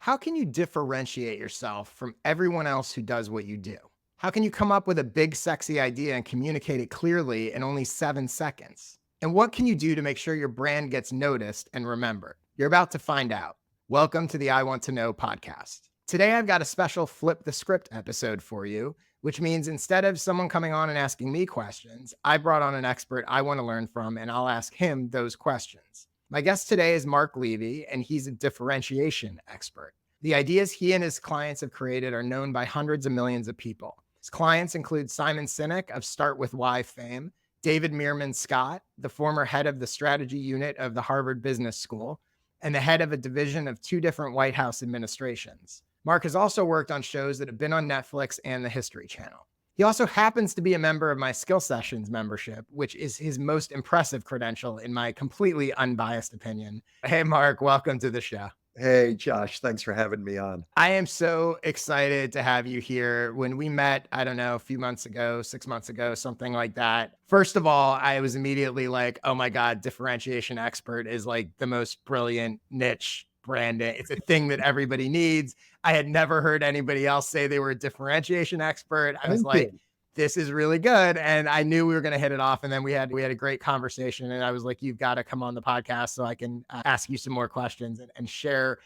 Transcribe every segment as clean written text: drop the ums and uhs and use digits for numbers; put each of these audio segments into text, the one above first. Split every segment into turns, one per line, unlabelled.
How can you differentiate yourself from everyone else who does what you do? How can you come up with a big, sexy idea and communicate it clearly in only 7 seconds? And what can you do to make sure your brand gets noticed and remembered? You're about to find out. Welcome to the I Want to Know podcast. Today, I've got a special flip the script episode for you, which means instead of someone coming on and asking me questions, I brought on an expert I want to learn from, and I'll ask him those questions. My guest today is Mark Levy, and he's a differentiation expert. The ideas he and his clients have created are known by hundreds of millions of people. His clients include Simon Sinek of Start With Why fame, David Meerman Scott, the former head of the strategy unit of the Harvard Business School, and the head of a division of two different White House administrations. Mark has also worked on shows that have been on Netflix and the History Channel. He also happens to be a member of my Skill Sessions membership, which is his most impressive credential in my completely unbiased opinion. Hey, Mark, welcome to the show.
Hey, Josh, thanks for having me on.
I am so excited to have you here. When we met, I don't know, a few months ago, 6 months ago, something like that. First of all, I was immediately like, oh my God, differentiation expert is like the most brilliant niche branding. It's a thing that everybody needs. I had never heard anybody else say they were a differentiation expert. I was
Thank
like,
you.
this is really good. And I knew we were going to hit it off. And then we had a great conversation. And I was like, you've got to come on the podcast so I can ask you some more questions and share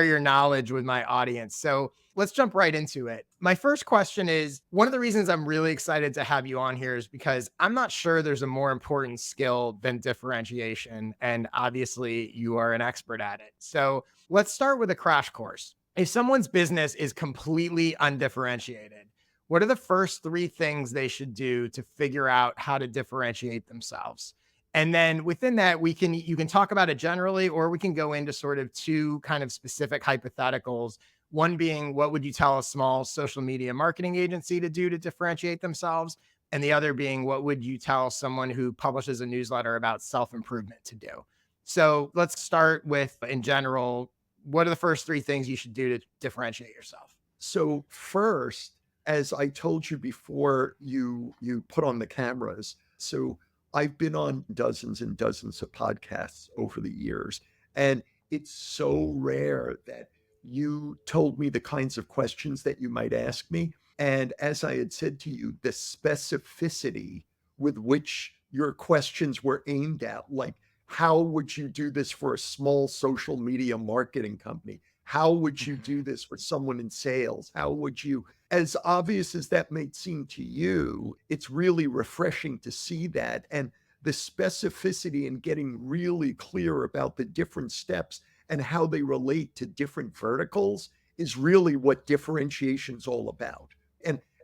your knowledge with my audience. So let's jump right into it. My first question is, one of the reasons I'm really excited to have you on here is because I'm not sure there's a more important skill than differentiation. And obviously you are an expert at it. So let's start with a crash course. If someone's business is completely undifferentiated, what are the first three things they should do to figure out how to differentiate themselves? And then within that, you can talk about it generally, or we can go into sort of two kind of specific hypotheticals. One being, what would you tell a small social media marketing agency to do to differentiate themselves? And the other being, what would you tell someone who publishes a newsletter about self-improvement to do? So let's start with, in general, what are the first three things you should do to differentiate yourself?
So first, as I told you before you put on the cameras, so I've been on dozens and dozens of podcasts over the years, and it's so rare that you told me the kinds of questions that you might ask me. And as I had said to you, the specificity with which your questions were aimed at, like, how would you do this for a small social media marketing company? How would you do this for someone in sales? How would you, as obvious as that may seem to you, it's really refreshing to see that. And the specificity and getting really clear about the different steps and how they relate to different verticals is really what differentiation is all about.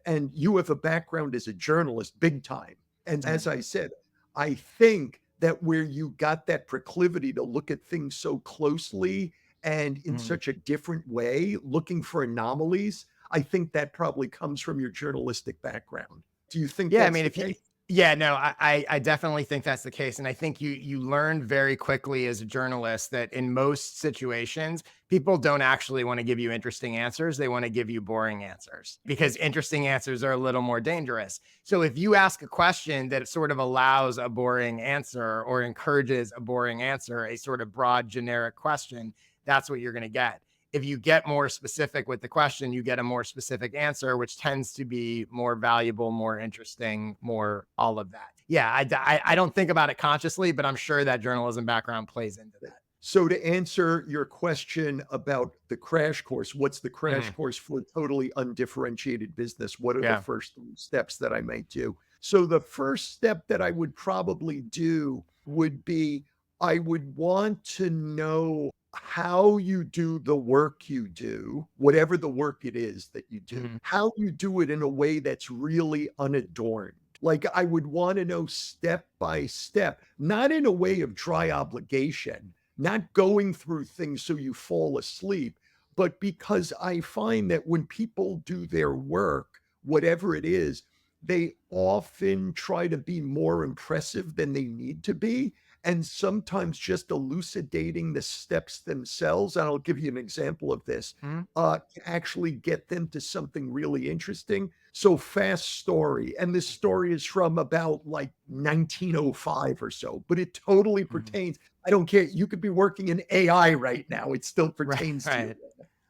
And you have a background as a journalist, big time. And as I said, I think that where you got that proclivity to look at things so closely and in
Mhm.
such a different way, looking for anomalies, I think that probably comes from your journalistic background. Do you think
Yeah, I
that's
mean,
the
if you
case?
yeah, no, I definitely think that's the case, and I think you learn very quickly as a journalist that in most situations, people don't actually wanna give you interesting answers, they wanna give you boring answers, because interesting answers are a little more dangerous. So if you ask a question that sort of allows a boring answer or encourages a boring answer, a sort of broad generic question, that's what you're gonna get. If you get more specific with the question, you get a more specific answer, which tends to be more valuable, more interesting, more all of that. Yeah, I don't think about it consciously, but I'm sure that journalism background plays into that.
So to answer your question about the crash course, what's the crash
Mhm.
course for a totally undifferentiated business? What are the
Yeah.
first three steps that I might do? So the first step that I would probably do would be I would want to know how you do the work you do, whatever the work it is that you do,
Mhm.
how you do it in a way that's really unadorned. Like I would want to know step by step, not in a way of dry obligation, not going through things so you fall asleep, but because I find that when people do their work, whatever it is, they often try to be more impressive than they need to be. And sometimes just elucidating the steps themselves, and I'll give you an example of this,
Mhm.
can actually get them to something really interesting. So, fast story. And this story is from about like 1905 or so, but it totally
Mhm.
pertains. I don't care. You could be working in AI right now. It still
Right,
pertains to you.
right.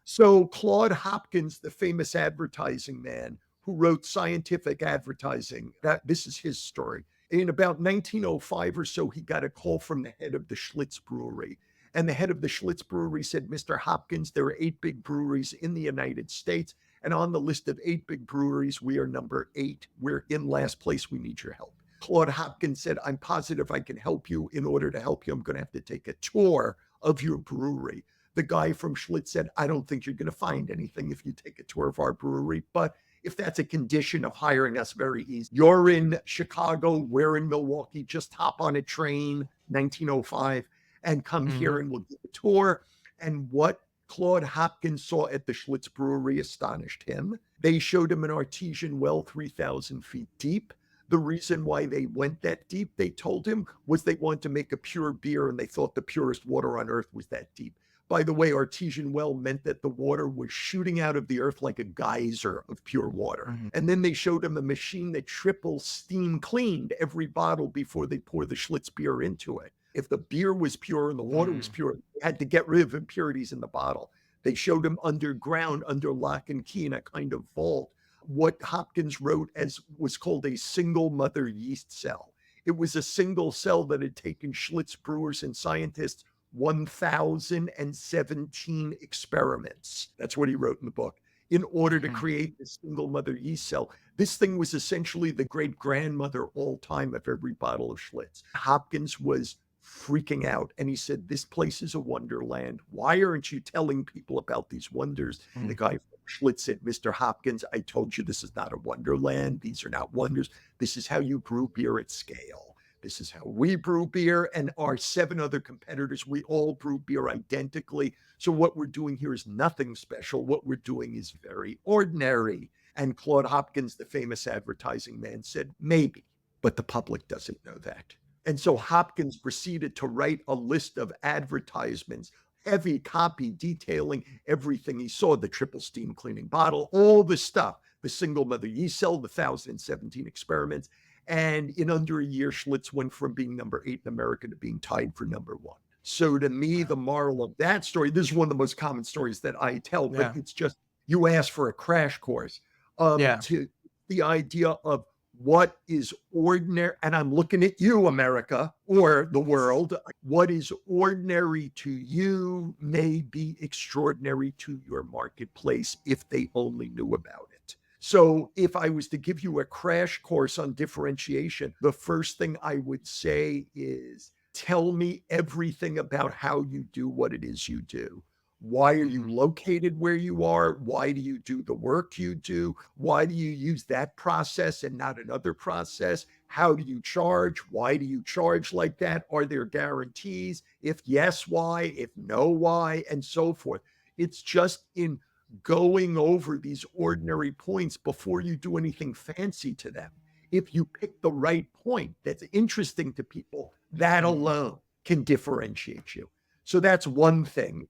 So Claude Hopkins, the famous advertising man who wrote Scientific Advertising, that this is his story. In about 1905 or so, he got a call from the head of the Schlitz Brewery. And the head of the Schlitz Brewery said, Mr. Hopkins, there are 8 big breweries in the United States. And on the list of 8 big breweries, we are number 8. We're in last place. We need your help. Claude Hopkins said, I'm positive I can help you. In order to help you, I'm going to have to take a tour of your brewery. The guy from Schlitz said, I don't think you're going to find anything if you take a tour of our brewery, but if that's a condition of hiring us, very easy. You're in Chicago, we're in Milwaukee, just hop on a train, 1905, and come here and we'll give a tour. And what Claude Hopkins saw at the Schlitz Brewery astonished him. They showed him an artesian well 3,000 feet deep. The reason why they went that deep, they told him, was they wanted to make a pure beer, and they thought the purest water on earth was that deep. By the way, artesian well meant that the water was shooting out of the earth like a geyser of pure water. And then they showed him a machine that triple steam cleaned every bottle before they pour the Schlitz beer into it. If the beer was pure and the water was pure, they had to get rid of impurities in the bottle. They showed him underground, under lock and key in a kind of vault, what Hopkins wrote as was called a single mother yeast cell. It was a single cell that had taken Schlitz brewers and scientists 1,017 experiments. That's what he wrote in the book, in order to create this single mother yeast cell. This thing was essentially the great grandmother all time of every bottle of Schlitz. Hopkins was freaking out, and he said, this place is a wonderland. Why aren't you telling people about these wonders? And the guy from Schlitz said, Mr. Hopkins, I told you this is not a wonderland. These are not wonders. This is how you brew beer at scale. This is how we brew beer, and our 7 other competitors, we all brew beer identically. So what we're doing here is nothing special. What we're doing is very ordinary. And Claude Hopkins, the famous advertising man, said, maybe, but the public doesn't know that. And so Hopkins proceeded to write a list of advertisements, heavy copy detailing everything he saw, the triple steam cleaning bottle, all the stuff, the single mother yeast cell, the 1,017 experiments. And in under a year, Schlitz went from being number 8 in America to being tied for number 1. So to me, the moral of that story, this is one of the most common stories that I tell, but it's just, you ask for a crash course to the idea of what is ordinary. And I'm looking at you, America, or the world. What is ordinary to you may be extraordinary to your marketplace if they only knew about it. So if I was to give you a crash course on differentiation, the first thing I would say is, tell me everything about how you do what it is you do. Why are you located where you are? Why do you do the work you do? Why do you use that process and not another process? How do you charge? Why do you charge like that? Are there guarantees? If yes, why? If no, why? And so forth. It's just in going over these ordinary points before you do anything fancy to them. If you pick the right point that's interesting to people, that alone can differentiate you. So that's one thing.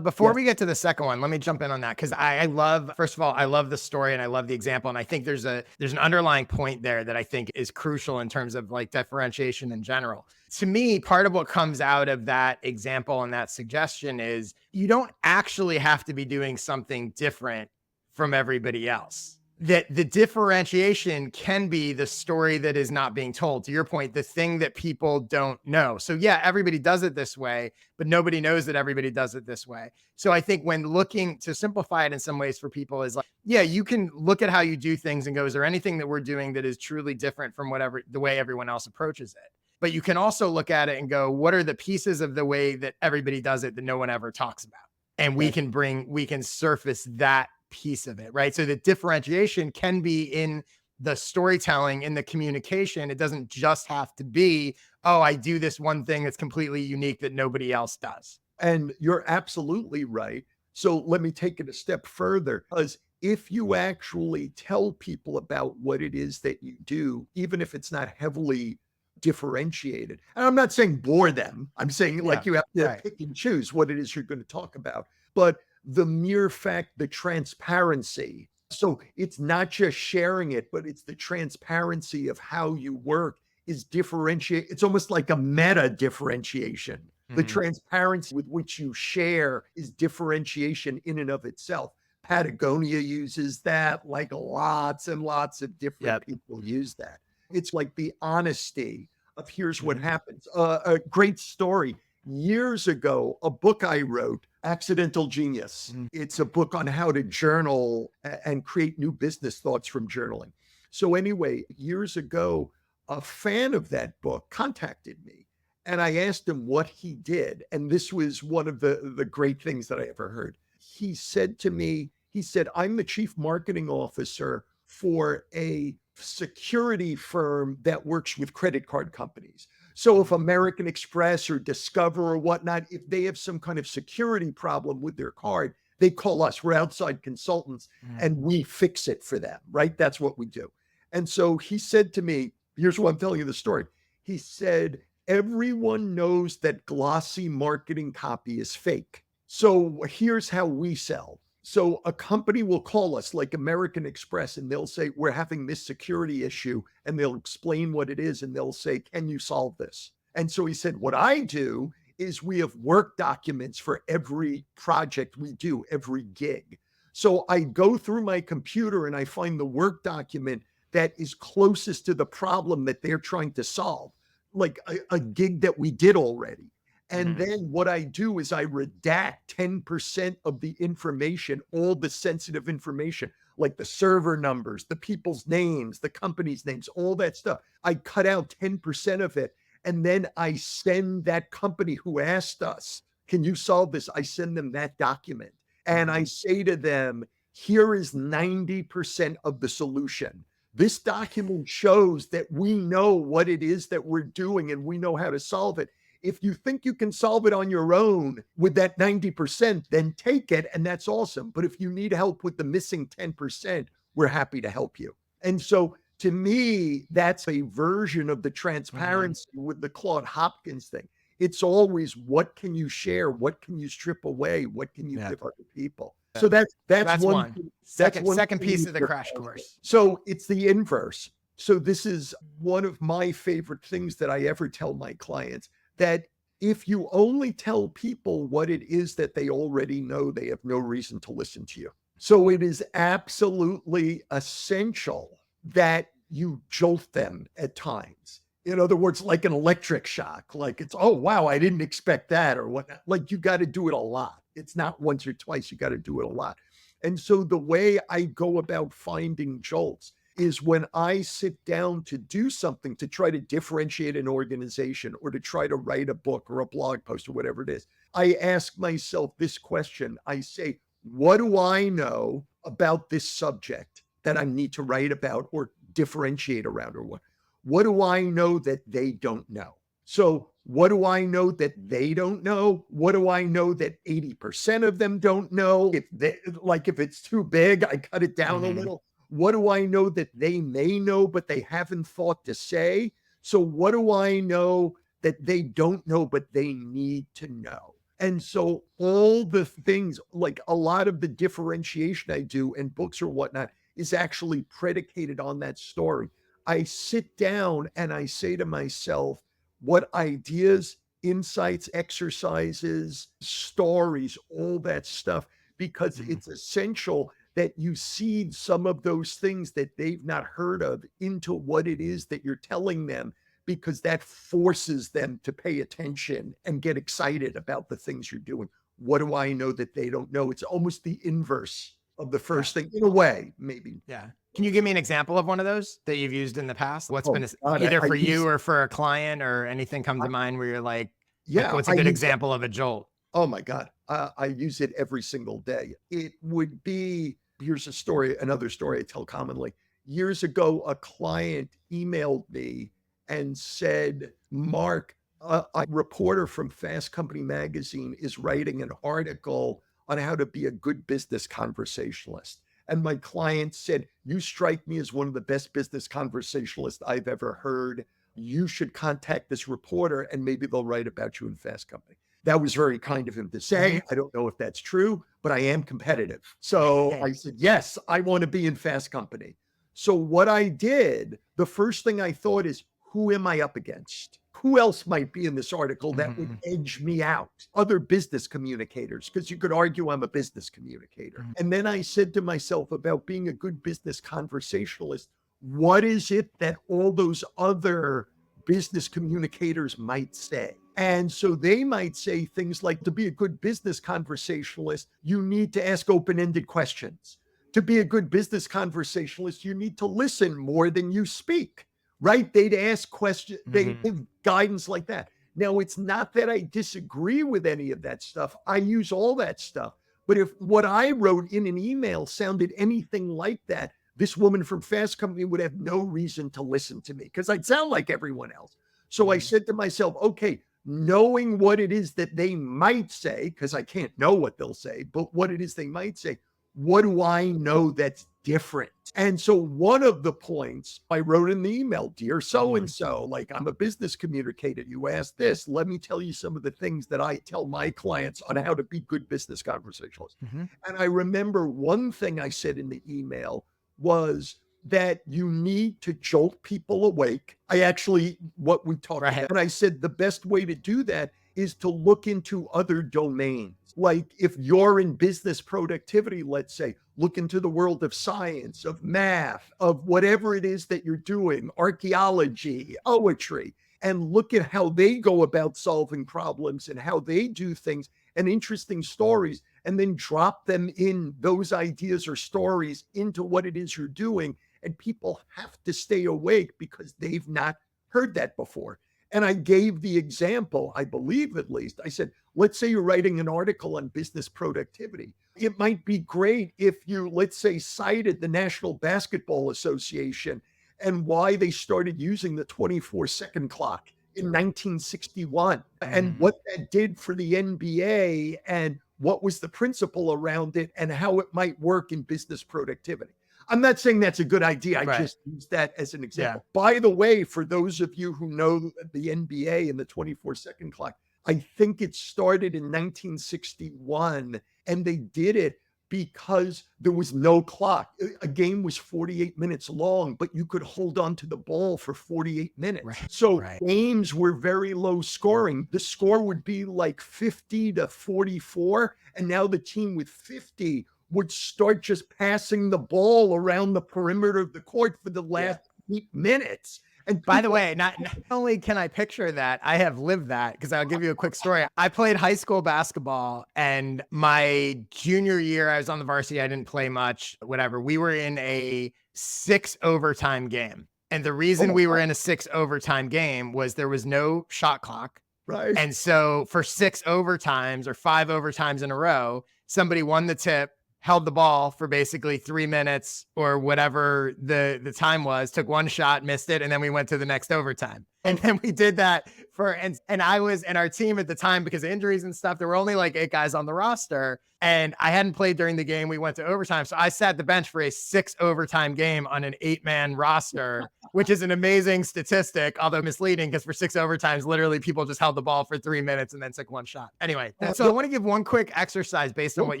Before we get to the second one, let me jump in on that, because I love, first of all, I love the story and I love the example. And I think there's an underlying point there that I think is crucial in terms of like differentiation in general. To me, part of what comes out of that example and that suggestion is you don't actually have to be doing something different from everybody else. That the differentiation can be the story that is not being told. To your point, the thing that people don't know. So yeah, everybody does it this way, but nobody knows that everybody does it this way. So I think when looking to simplify it in some ways for people is like, yeah, you can look at how you do things and go, is there anything that we're doing that is truly different from the way everyone else approaches it? But you can also look at it and go, what are the pieces of the way that everybody does it that no one ever talks about? And we can surface that piece of it, right? So the differentiation can be in the storytelling, in the communication. It doesn't just have to be, oh, I do this one thing that's completely unique that nobody else does.
And you're absolutely right. So let me take it a step further, because if you actually tell people about what it is that you do, even if it's not heavily differentiated, and I'm not saying bore them, I'm saying like you have to pick and choose what it is you're going to talk about, but the mere fact, the transparency. So it's not just sharing it, but it's the transparency of how you work is differentiate. It's almost like a meta differentiation. The
Mhm.
transparency with which you share is differentiation in and of itself. Patagonia uses that, like lots and lots of different
Yep.
people use that. It's like the honesty of here's what
Mhm.
happens. A great story. Years ago, a book I wrote, Accidental Genius.
Mhm.
It's a book on how to journal and create new business thoughts from journaling. So, anyway, years ago, a fan of that book contacted me and I asked him what he did. And this was one of the great things that I ever heard. He said to me, he said, I'm the chief marketing officer for a security firm that works with credit card companies. So if American Express or Discover or whatnot, if they have some kind of security problem with their card, they call us. We're outside consultants
Mhm.
and we fix it for them, right? That's what we do. And so he said to me, here's why I'm telling you the story. He said, everyone knows that glossy marketing copy is fake. So here's how we sell. So a company will call us like American Express and they'll say, we're having this security issue. And they'll explain what it is. And they'll say, can you solve this? And so he said, what I do is we have work documents for every project we do, every gig. So I go through my computer and I find the work document that is closest to the problem that they're trying to solve, like a gig that we did already. And
Mhm.
then what I do is I redact 10% of the information, all the sensitive information, like the server numbers, the people's names, the company's names, all that stuff. I cut out 10% of it. And then I send that company who asked us, can you solve this? I send them that document. And I
Mhm.
say to them, here is 90% of the solution. This document shows that we know what it is that we're doing and we know how to solve it. If you think you can solve it on your own with that 90%, then take it. And that's awesome. But if you need help with the missing 10%, we're happy to help you. And so to me, that's a version of the
Mhm.
transparency with the Claude Hopkins thing. It's always what can you share? What can you strip away? What can you
Yep.
give other people? So
Yep.
that's
That's
one
one.
thing. That's
Second
one
second
thing
piece
you
of the
can
crash
accomplish.
course.
So it's the inverse. So this is one of my favorite things that I ever tell my clients, that if you only tell people what it is that they already know, they have no reason to listen to you. So it is absolutely essential that you jolt them at times. In other words, like an electric shock, like it's, oh, wow, I didn't expect that or whatnot. Like you got to do it a lot. It's not once or twice, you got to do it a lot. And so the way I go about finding jolts is when I sit down to do something to try to differentiate an organization or to try to write a book or a blog post or whatever it is, I ask myself this question. I say, what do I know about this subject that I need to write about or differentiate around, or what do I know that they don't know? So what do I know that they don't know? What do I know that 80% of them don't know? If they, like, if it's too big, I cut it down a
Mhm.
little. What do I know that they may know, but they haven't thought to say? So what do I know that they don't know, but they need to know? And so all the things, like a lot of the differentiation I do in books or whatnot, is actually predicated on that story. I sit down and I say to myself, what ideas, insights, exercises, stories, all that stuff, because
Mhm.
it's essential that you seed some of those things that they've not heard of into what it is that you're telling them, because that forces them to pay attention and get excited about the things you're doing. What do I know that they don't know? It's almost the inverse of the
Yeah.
first thing, in a way, maybe.
Yeah. Can you give me an example of one of those that you've used in the past? What's
Oh
been
God,
either
I
for you
use,
or for a client, or anything come
I,
to mind where you're like
yeah,
what's a
I
good
use,
example of a jolt?
oh my God, I use it every single day. It would be, here's a story, another story I tell commonly. Years ago, a client emailed me and said, Mark, a reporter from Fast Company magazine is writing an article on how to be a good business conversationalist. And my client said, you strike me as one of the best business conversationalists I've ever heard. You should contact this reporter and maybe they'll write about you in Fast Company. That was very kind of him to
Mhm.
say. I don't know if that's true, but I am competitive. So I said, yes, I want to be in Fast Company. So what I did, the first thing I thought is, who am I up against? who else might be in this article that would
Mhm.
edge me out? Other business communicators, because you could argue I'm a business communicator.
Mhm.
And then I said to myself about being a good business conversationalist, what is it that all those other business communicators might say? And so they might say things like, to be a good business conversationalist, you need to ask open-ended questions. To be a good business conversationalist, you need to listen more than you speak, right? They'd ask questions, they
Mhm.
give guidance like that. Now, it's not that I disagree with any of that stuff. I use all that stuff. But if what I wrote in an email sounded anything like that, this woman from Fast Company would have no reason to listen to me because I'd sound like everyone else. So I
Mhm.
said to myself, okay, knowing what it is that they might say, because I can't know what they'll say, but what it is they might say, what do I know that's different? And so one of the points I wrote in the email, dear so and so, like I'm a business communicator. You asked this. Let me tell you some of the things that I tell my clients on how to be good business conversationalists.
Mhm.
And I remember one thing I said in the email was that you need to jolt people awake. I actually, what we talked
Right.
about, and I said the best way to do that is to look into other domains. Like if you're in business productivity, let's say, look into the world of science, of math, of whatever it is that you're doing, archaeology, poetry, and look at how they go about solving problems and how they do things and interesting stories, and then drop them in those ideas or stories into what it is you're doing. And people have to stay awake because they've not heard that before. And I gave the example, I believe at least, I said, let's say you're writing an article on business productivity. It might be great if you, let's say, cited the National Basketball Association and why they started using the 24-second clock in 1961 and
Mhm.
what that did for the NBA and what was the principle around it and how it might work in business productivity. I'm not saying that's a good idea. I
Right.
just use that as an
Yeah.
example. By the way, for those of you who know the NBA and the 24-second clock, I think it started in 1961 and they did it because there was no clock. A game was 48 minutes long, but you could hold on to the ball for 48 minutes.
Right.
So
Right.
games were very low scoring. The score would be like 50-44. And now the team with 50 would start just passing the ball around the perimeter of the court for the
Yeah.
last 8 minutes. And
By the
people,
way, not only can I picture that, I have lived that because I'll give you a quick story. I played high school basketball, and my junior year, I was on the varsity. I didn't play much, whatever. We were in a 6 overtime game. And the
oh
reason
my
we
God,
were in a 6 overtime game was there was no shot clock.
right?
And so for 6 overtimes or 5 overtimes in a row, somebody won the tip, held the ball for basically 3 minutes or whatever the time was, took one shot, missed it, and then we went to the next overtime. And then we did that for and I was and our team at the time, because of injuries and stuff, there were only like 8 guys on the roster. And I hadn't played during the game. We went to overtime. So I sat the bench for a 6 overtime game on an 8-man roster, which is an amazing statistic, although misleading because for 6 overtimes, literally people just held the ball for 3 minutes and then took one shot. Anyway, so I want to give one quick exercise based on what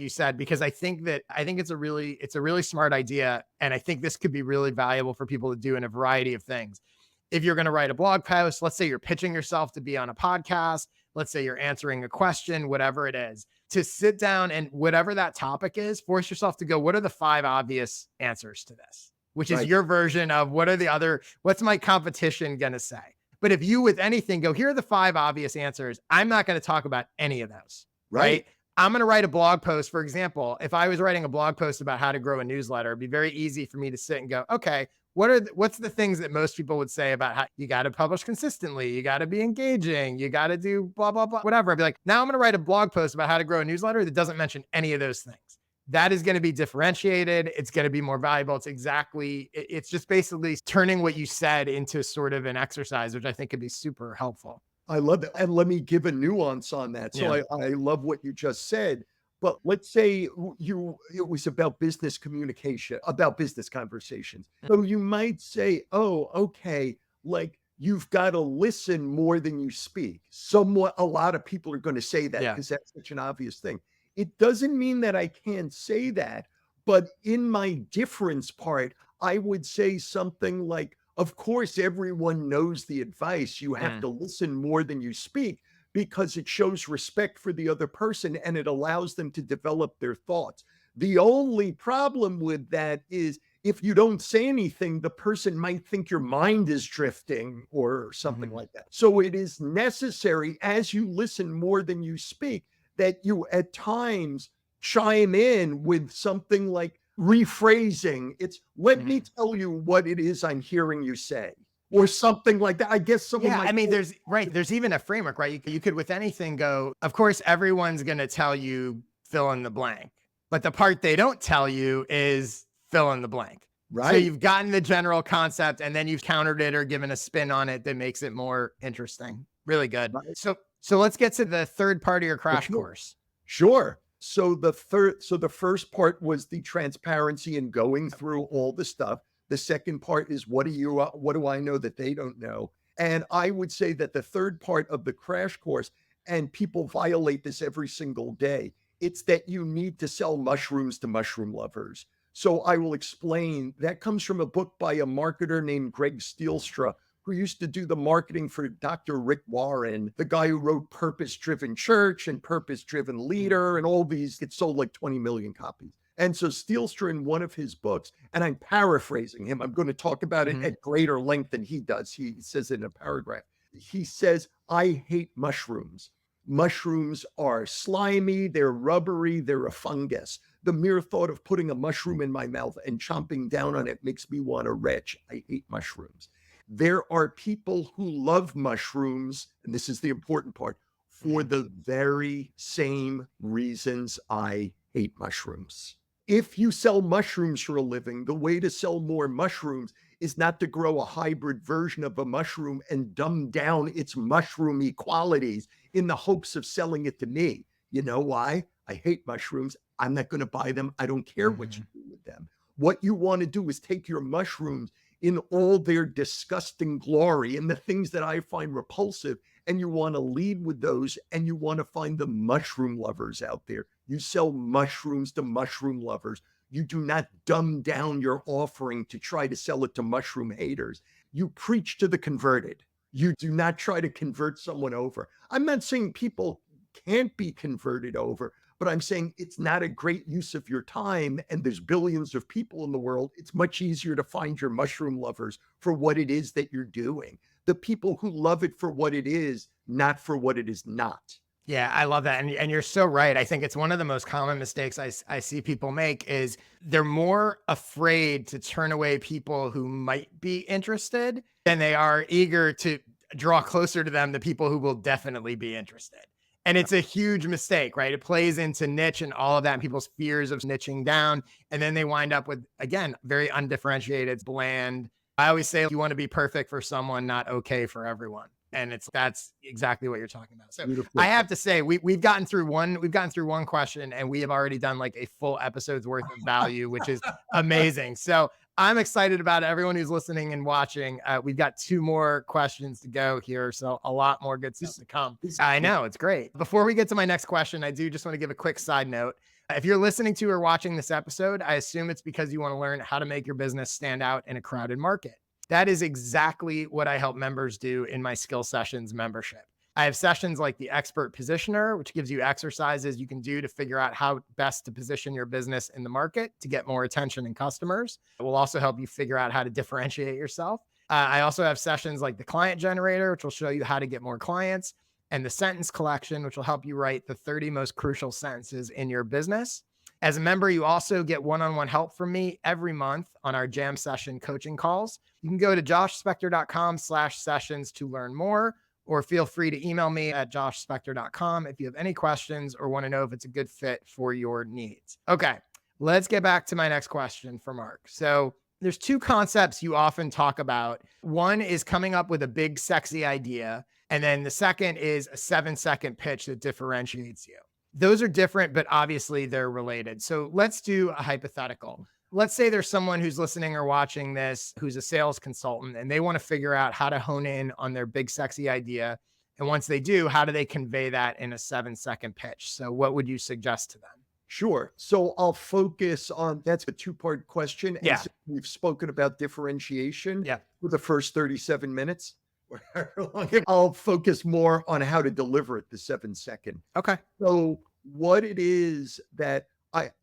you said, because I think it's a really smart idea. And I think this could be really valuable for people to do in a variety of things. If you're going to write a blog post, let's say you're pitching yourself to be on a podcast, let's say you're answering a question, whatever it is, to sit down and whatever that topic is, force yourself to go, what are the 5 obvious answers to this? Which is
Right,
your version of what's my competition going to say? But if you, with anything, go, here are the 5 obvious answers, I'm not going to talk about any of those,
right.
right? I'm going to write a blog post. For example, if I was writing a blog post about how to grow a newsletter, it'd be very easy for me to sit and go, okay, what's the things that most people would say about how you got to publish consistently, you got to be engaging, you got to do blah blah blah, whatever. I'd be like, now I'm going to write a blog post about how to grow a newsletter that doesn't mention any of those things. That is going to be differentiated. It's going to be more valuable. It's just basically turning what you said into sort of an exercise, which I think could be super helpful.
I love that. And let me give a nuance on that. So
Yeah.
I love what you just said. But let's say it was about business communication, about business conversations. So you might say, oh, okay, like you've got to listen more than you speak. Somewhat, a lot of people are going to say that
Yeah.
because that's such an obvious thing. It doesn't mean that I can't say that, but in my difference part, I would say something like, Of course, everyone knows the advice. You have
Mm,
to listen more than you speak because it shows respect for the other person and it allows them to develop their thoughts. The only problem with that is if you don't say anything, the person might think your mind is drifting or something
mhm,
like that. So it is necessary as you listen more than you speak that you at times chime in with something like rephrasing. It's let me
mhm.
tell you what it is I'm hearing you say, or something like that. I guess someone
Yeah, I
might
mean,
call
there's right. There's even a framework, right? You could with anything go. Of course, everyone's going to tell you fill in the blank, but the part they don't tell you is fill in the blank. So
right.
you've gotten the general concept, and then you've countered it or given a spin on it that makes it more interesting. Really good.
Right.
So let's get to the third part of your
Oh,
crash
sure.
course.
Sure. So the first part was the transparency and going through all the stuff. The second part is what do I know that they don't know? And I would say that the third part of the crash course, and people violate this every single day, it's that you need to sell mushrooms to mushroom lovers. So I will explain that comes from a book by a marketer named Greg Steelstra, who used to do the marketing for Dr. Rick Warren, the guy who wrote Purpose Driven Church and Purpose Driven Leader, and all these. It sold like 20 million copies. And so Steelstra, in one of his books, and I'm paraphrasing him, I'm going to talk about it
Mhm.
at greater length than he does. He says it in a paragraph. He says, I hate mushrooms. Mushrooms are slimy, they're rubbery, they're a fungus. The mere thought of putting a mushroom in my mouth and chomping down on it makes me want to retch. I hate mushrooms. There are people who love mushrooms, and this is the important part, for
Mhm.
the very same reasons I hate mushrooms. If you sell mushrooms for a living, the way to sell more mushrooms is not to grow a hybrid version of a mushroom and dumb down its mushroomy qualities in the hopes of selling it to me. You know why? I hate mushrooms. I'm not going to buy them. I don't care what you
Mhm.
do with them. What you want to do is take your mushrooms in all their disgusting glory and the things that I find repulsive. And you want to lead with those and you want to find the mushroom lovers out there. You sell mushrooms to mushroom lovers. You do not dumb down your offering to try to sell it to mushroom haters. You preach to the converted. You do not try to convert someone over. I'm not saying people can't be converted over, but I'm saying it's not a great use of your time. And there's billions of people in the world. It's much easier to find your mushroom lovers for what it is that you're doing. The people who love it for what it is, not for what it is not.
Yeah, I love that. And you're so right. I think it's one of the most common mistakes I see people make is they're more afraid to turn away people who might be interested than they are eager to draw closer to them the people who will definitely be interested. And it's a huge mistake, right? It plays into niche and all of that and people's fears of niching down. And then they wind up with, again, very undifferentiated, bland. I always say you want to be perfect for someone, not okay for everyone. And that's exactly what you're talking about. So I
Beautifully
have
put.
to say we've gotten through one question and we have already done like a full episode's worth of value, which is amazing. So I'm excited about it. Everyone who's listening and watching. We've got two more questions to go here, so a lot more good stuff to come. I know it's great. Before we get to my next question, I do just want to give a quick side note. If you're listening to or watching this episode, I assume it's because you want to learn how to make your business stand out in a crowded market. That is exactly what I help members do in my Skill Sessions membership. I have sessions like the Expert Positioner, which gives you exercises you can do to figure out how best to position your business in the market to get more attention and customers. It will also help you figure out how to differentiate yourself. I also have sessions like the Client Generator, which will show you how to get more clients, and the Sentence Collection, which will help you write the 30 most crucial sentences in your business. As a member, you also get one-on-one help from me every month on our jam session coaching calls. You can go to joshspector.com/sessions to learn more, or feel free to email me at joshspector.com if you have any questions or want to know if it's a good fit for your needs. Okay, let's get back to my next question for Mark. So there's two concepts you often talk about. One is coming up with a big, sexy idea. And then the second is a 7-second pitch that differentiates you. Those are different, but obviously they're related. So let's do a hypothetical. Let's say there's someone who's listening or watching this who's a sales consultant and they want to figure out how to hone in on their big, sexy idea. And once they do, how do they convey that in a 7-second pitch? So what would you suggest to them?
Sure. So I'll focus on that's a two-part question. And
Yeah.
so we've spoken about differentiation
Yeah.
for the first 37 minutes. Or however long I'll focus more on how to deliver it the 7 second.
Okay.
So what it is that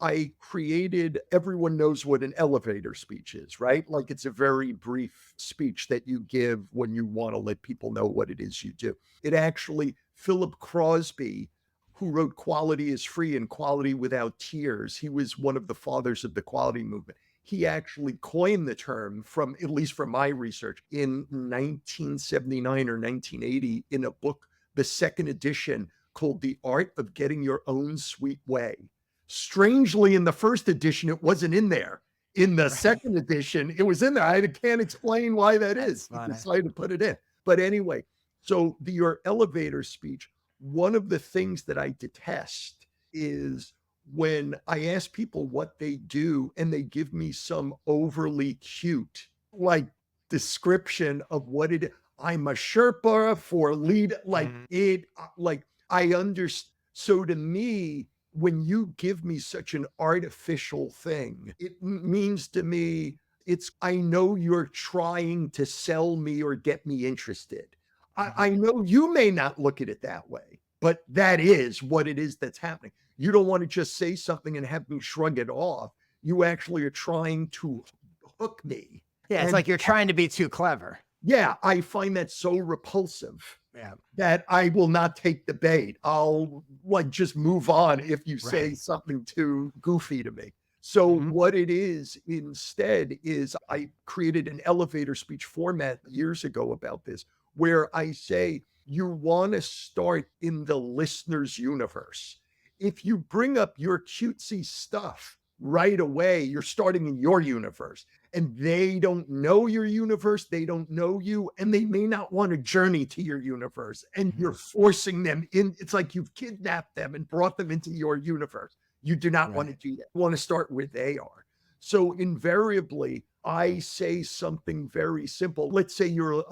I created, everyone knows what an elevator speech is, right? Like it's a very brief speech that you give when you want to let people know what it is you do. It actually, Philip Crosby, who wrote Quality is Free and Quality Without Tears, he was one of the fathers of the quality movement. He actually coined the term, from at least from my research, in 1979 or 1980 in a book, the second edition, called The Art of Getting Your Own Sweet Way. Strangely, in the first edition, it wasn't in there. In the second edition, it was in there. I can't explain why that is. He decided to put it in. But anyway, so your elevator speech, one of the things that I detest is when I ask people what they do and they give me some overly cute, like, description of what it is. I'm a Sherpa for lead, like it, like I understand. So to me, when you give me such an artificial thing, it means to me, I know you're trying to sell me or get me interested. I know you may not look at it that way, but that is what it is that's happening. You don't want to just say something and have me shrug it off. You actually are trying to hook me.
Yeah. It's like you're trying to be too clever.
Yeah. I find that so repulsive.
Yeah.
That I will not take the bait. I'll like just move on if you say something too goofy to me. So what it is instead is I created an elevator speech format years ago about this, where I say you want to start in the listener's universe. If you bring up your cutesy stuff right away, you're starting in your universe. And they don't know your universe, they don't know you, and they may not want to journey to your universe. And you're forcing them in. It's like you've kidnapped them and brought them into your universe. You do not want to do that. You want to start where they are. So invariably, I say something very simple. Let's say you're,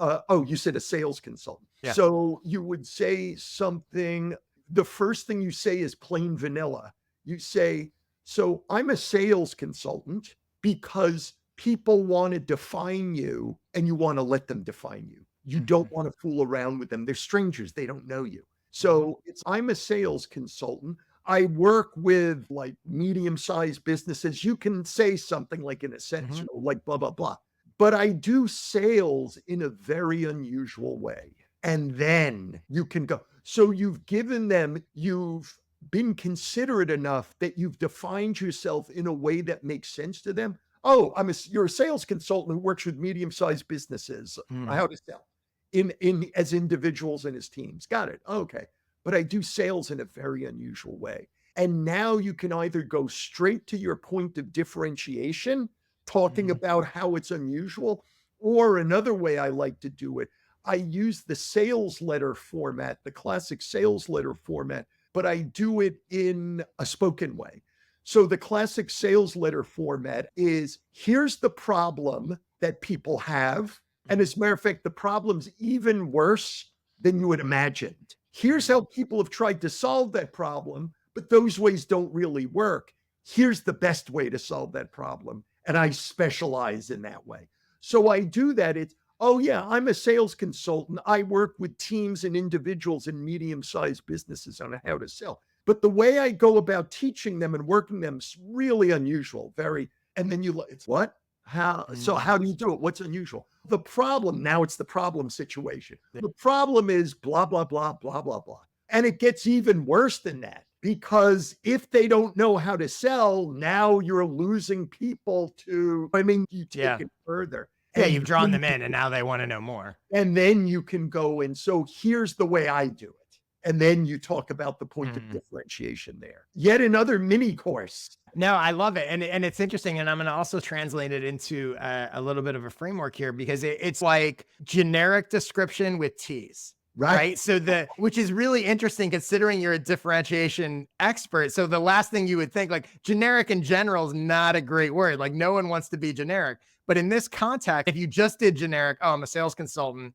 you said a sales consultant.
Yeah.
So you would say something, the first thing you say is plain vanilla. You say, so I'm a sales consultant because people want to define you and you want to let them define you. You don't want to fool around with them. They're strangers. They don't know you. So I'm a sales consultant. I work with like medium-sized businesses. You can say something like in a sentence, like blah, blah, blah. But I do sales in a very unusual way. And then you can go. So you've given them, you've been considerate enough that you've defined yourself in a way that makes sense to them. Oh, you're a sales consultant who works with medium-sized businesses. How to sell in as individuals and as teams. Got it. Okay. But I do sales in a very unusual way. And now you can either go straight to your point of differentiation, talking about how it's unusual, or another way I like to do it. I use the sales letter format, the classic sales letter format, but I do it in a spoken way. So the classic sales letter format is, here's the problem that people have. And as a matter of fact, the problem's even worse than you had imagined. Here's how people have tried to solve that problem, but those ways don't really work. Here's the best way to solve that problem. And I specialize in that way. So I do that. It's, oh yeah, I'm a sales consultant. I work with teams and individuals in medium-sized businesses on how to sell. But the way I go about teaching them and working them is really unusual, and then it's what? How? So how do you do it? What's unusual? The problem, now it's the problem situation. The problem is blah, blah, blah, blah, blah, blah. And it gets even worse than that, because if they don't know how to sell, now you're losing people you take it further.
Yeah, you've drawn them in and now they want to know more.
And then you can go, and so here's the way I do it. And then you talk about the point of differentiation there. Yet another mini course.
No, I love it. And it's interesting. And I'm going to also translate it into a little bit of a framework here, because it's like generic description with T's. Right. So which is really interesting considering you're a differentiation expert. So the last thing you would think, like, generic in general is not a great word. Like, no one wants to be generic. But in this context, if you just did generic, oh, I'm a sales consultant,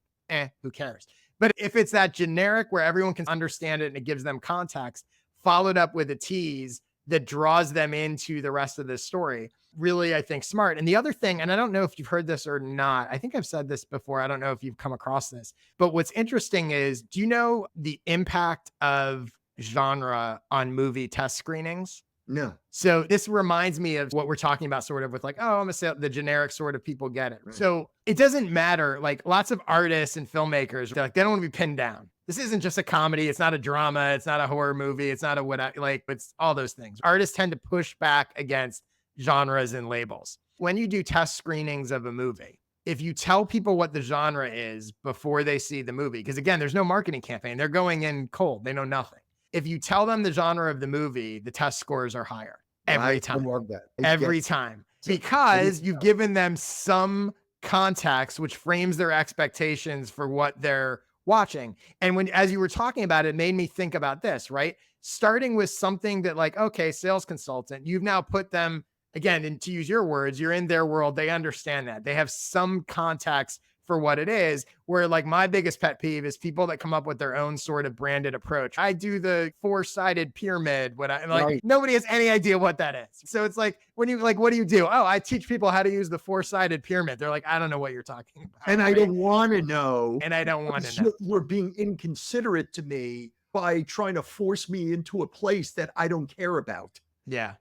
who cares? But if it's that generic where everyone can understand it and it gives them context, followed up with a tease, that draws them into the rest of this story. Really, I think smart. And the other thing, and I don't know if you've heard this or not, I think I've said this before. I don't know if you've come across this, but what's interesting is, do you know the impact of genre on movie test screenings?
No.
So this reminds me of what we're talking about sort of with like, oh, I'm the generic sort of people get it.
Right.
So it doesn't matter. Like lots of artists and filmmakers, they're like, they don't want to be pinned down. This isn't just a comedy. It's not a drama. It's not a horror movie. It's not a what, like, it's all those things. Artists tend to push back against genres and labels. When you do test screenings of a movie, if you tell people what the genre is before they see the movie, because again, there's no marketing campaign. They're going in cold. They know nothing. If you tell them the genre of the movie, the test scores are higher every time.
I love that.
Every time. Because you've given them some context, which frames their expectations for what they're watching. And when, as you were talking about it, it made me think about this, right? Starting with something that like, okay, sales consultant, you've now put them, again, and to use your words, you're in their world. They understand that. They have some context for what it is, where like my biggest pet peeve is people that come up with their own sort of branded approach. I do the four-sided pyramid. Nobody has any idea what that is. So it's like, when you like, what do you do? Oh, I teach people how to use the four-sided pyramid. They're like, I don't know what you're talking about.
And I don't want to know.
And I don't want to know.
You're being inconsiderate to me by trying to force me into a place that I don't care about.
Yeah.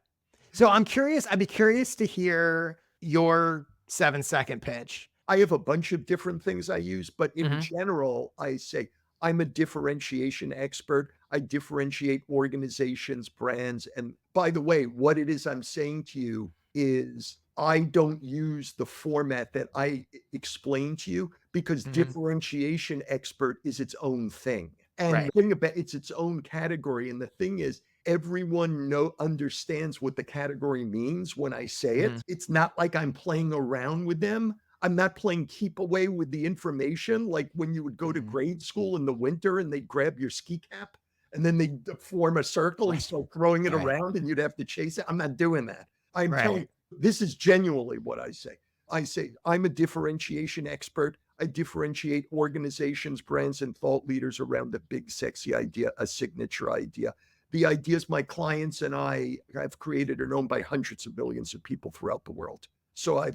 So I'm curious. I'd be curious to hear your 7-second pitch.
I have a bunch of different things I use, but in general, I say I'm a differentiation expert. I differentiate organizations, brands. And by the way, what it is I'm saying to you is I don't use the format that I explain to you, because differentiation expert is its own thing. And the thing about it's its own category. And the thing is, everyone understands what the category means when I say it. It's not like I'm playing around with them. I'm not playing keep away with the information, like when you would go to grade school in the winter and they'd grab your ski cap and then they'd form a circle and start throwing it around and you'd have to chase it. I'm not doing that. I'm telling you, this is genuinely what I say. I say, I'm a differentiation expert. I differentiate organizations, brands, and thought leaders around a big, sexy idea, a signature idea. The ideas my clients and I have created are known by hundreds of millions of people throughout the world. So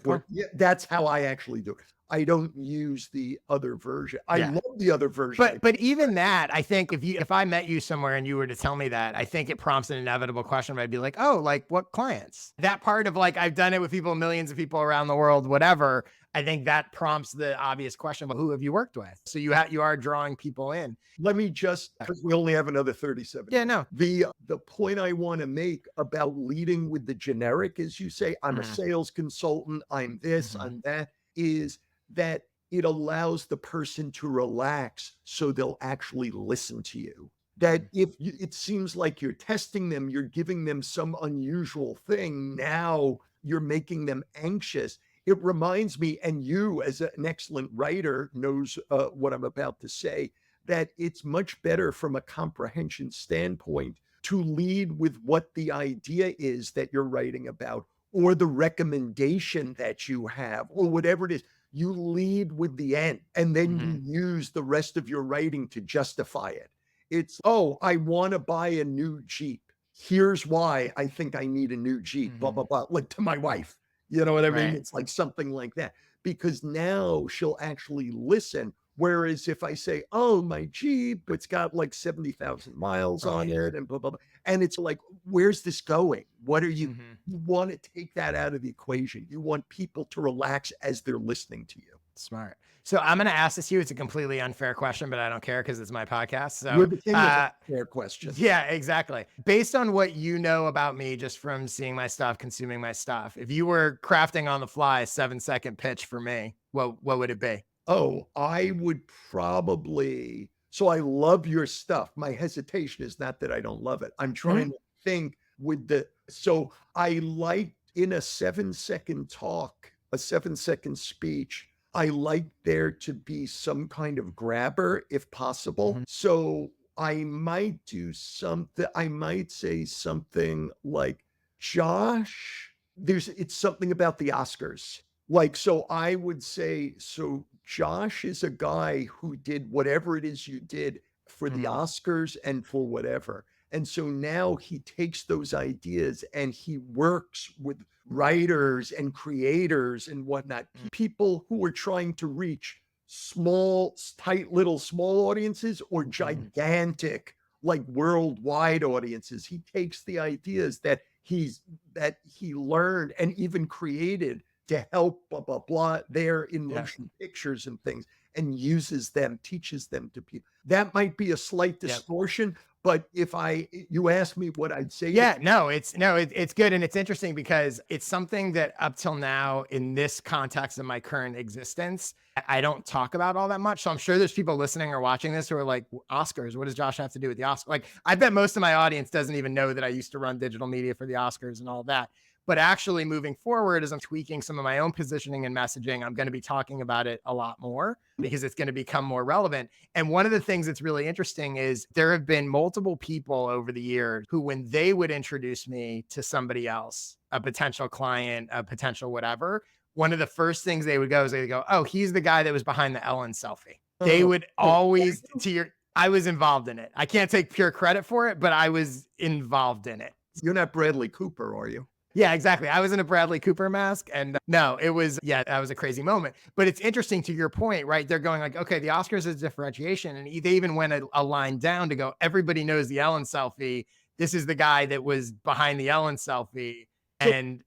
that's how I actually do it. I don't use the other version. I love the other version.
But even that, I think if I met you somewhere and you were to tell me that, I think it prompts an inevitable question. But I'd be like, oh, like what clients? That part of like, I've done it with people, millions of people around the world, whatever. I think that prompts the obvious question, but who have you worked with? So you are drawing people in.
Let me just, because we only have another 37.
Yeah, no.
The point I want to make about leading with the generic, as you say, I'm a sales consultant, I'm this, I'm that, is that it allows the person to relax so they'll actually listen to you. That if it seems like you're testing them, you're giving them some unusual thing, now you're making them anxious. It reminds me, and you as an excellent writer knows what I'm about to say, that it's much better from a comprehension standpoint to lead with what the idea is that you're writing about, or the recommendation that you have, or whatever it is. You lead with the end, and then you use the rest of your writing to justify it. It's, oh, I want to buy a new Jeep. Here's why I think I need a new Jeep, blah, blah, blah, like to my wife. You know what I mean? It's like something like that, because now she'll actually listen. Whereas if I say, oh, my Jeep, it's got like 70,000 miles on it and blah, blah, blah. And it's like, where's this going? What are you, you want to take that out of the equation. You want people to relax as they're listening to you.
Smart. So I'm going to ask this to you. It's a completely unfair question, but I don't care because it's my podcast. So
you're the king of a fair question.
Yeah, exactly. Based on what you know about me, just from seeing my stuff, consuming my stuff, if you were crafting on the fly a 7-second pitch for me, what would it be?
Oh, I would probably, so I love your stuff. My hesitation is not that I don't love it. I'm trying to think so I like in a 7-second talk, a 7-second speech, I like there to be some kind of grabber if possible. So I might do something, I might say something like, Josh, it's something about the Oscars. Like, so I would say, so Josh is a guy who did whatever it is you did for the Oscars and for whatever. And so now he takes those ideas and he works with writers and creators and whatnot, people who are trying to reach small, tight little small audiences or gigantic, like worldwide audiences. He takes the ideas that he learned and even created to help blah blah blah there in motion pictures and things, and uses them, teaches them to people. That might be a slight distortion, but if you ask me what I'd say,
it's good. And it's interesting because it's something that up till now in this context of my current existence, I don't talk about all that much. So I'm sure there's people listening or watching this who are like, Oscars, what does Josh have to do with the Oscars? Like, I bet most of my audience doesn't even know that I used to run digital media for the Oscars and all that. But actually moving forward, as I'm tweaking some of my own positioning and messaging, I'm going to be talking about it a lot more because it's going to become more relevant. And one of the things that's really interesting is there have been multiple people over the years who, when they would introduce me to somebody else, a potential client, a potential whatever, one of the first things they would go is they would go, oh, he's the guy that was behind the Ellen selfie. They would always, I was involved in it. I can't take pure credit for it, but I was involved in it.
You're not Bradley Cooper, are you?
Yeah, exactly. I was in a Bradley Cooper mask, and no, it was, that was a crazy moment. But it's interesting to your point, right? They're going like, okay, the Oscars is differentiation. And they even went a line down to go, everybody knows the Ellen selfie. This is the guy that was behind the Ellen selfie. And